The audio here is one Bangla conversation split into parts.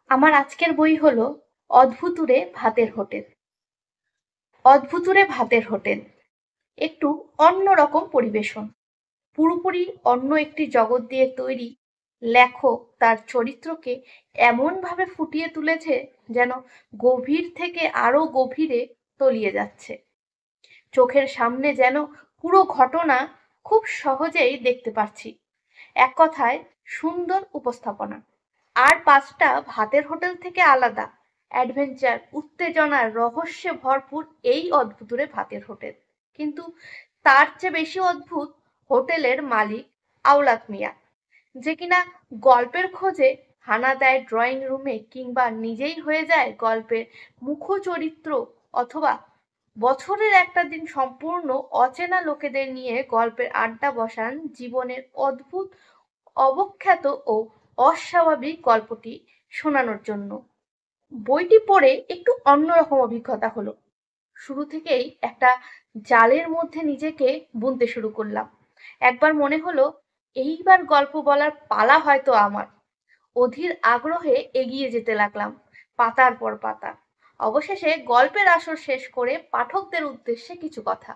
আমার আজকের বই হলো অদ্ভুতুরে ভাতের হোটেল। অদ্ভুতুরে ভাতের হোটেল একটু অন্যরকম পরিবেশন, পুরোপুরি অন্য একটি জগৎ দিয়ে তৈরি। লেখক তার চরিত্রকে এমনভাবে ফুটিয়ে তুলেছে যেন গভীর থেকে আরো গভীরে তলিয়ে যাচ্ছে। চোখের সামনে যেন পুরো ঘটনা খুব সহজেই দেখতে পাচ্ছি। এক কথায় সুন্দর উপস্থাপনা। আর পাঁচটা ভাতের হোটেল থেকে আলাদা অ্যাডভেঞ্চার, উত্তেজনার, রহস্যে ভরপুর এই অদ্ভুতুরে ভাতের হোটেল। কিন্তু তার চেয়ে বেশি অদ্ভুত হোটেলের মালিক আওলাদ মিয়া, যে কিনা গল্পের খোঁজে হানা দেয় ড্রয়িং রুমে, কিংবা নিজেই হয়ে যায় গল্পের মুখ্য চরিত্র, অথবা বছরের একটা দিন সম্পূর্ণ অচেনা লোকেদের নিয়ে গল্পের আড্ডা বসান জীবনের অদ্ভুত, অবখ্যাত ও অস্বাভাবিক গল্পটি শোনানোর জন্য। বইটি পড়ে একটু অন্যরকম অভিজ্ঞতা হলো। শুরু থেকেই একটা জালের মধ্যে নিজেকে বুনতে শুরু করলাম। একবার মনে হলো এইবার গল্প বলার পালা হয়তো আমার। অধীর আগ্রহে এগিয়ে যেতে লাগলাম, পাতার পর পাতা। অবশেষে গল্পের আসর শেষ করে পাঠকদের উদ্দেশ্যে কিছু কথা।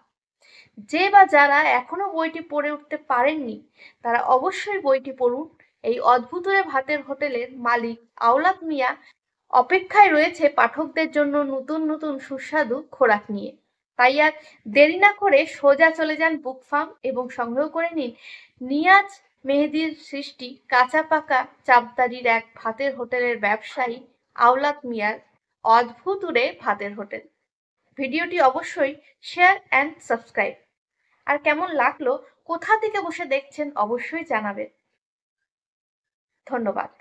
যে বা যারা এখনো বইটি পড়ে উঠতে পারেননি, তারা অবশ্যই বইটি পড়ুন। এই অদ্ভুতুরে ভাতের হোটেলের মালিক আওলাদ মিয়া অপেক্ষায় রয়েছে পাঠকদের জন্য নতুন নতুন সুস্বাদু খোরাক নিয়ে। তাই আর দেরি না করে সোজা চলে যান বুক ফার্ম এবং সংগ্রহ করে নিন নিয়াজ মেহেদীর সৃষ্টি কাঁচা পাকা চাপদারির এক ভাতের হোটেলের ব্যবসায়ী আওলাদ মিয়ার অদ্ভুতুরে ভাতের হোটেল। ভিডিওটি অবশ্যই শেয়ার অ্যান্ড সাবস্ক্রাইব। আর কেমন লাগলো, কোথা থেকে বসে দেখছেন অবশ্যই জানাবেন। ধন্যবাদ।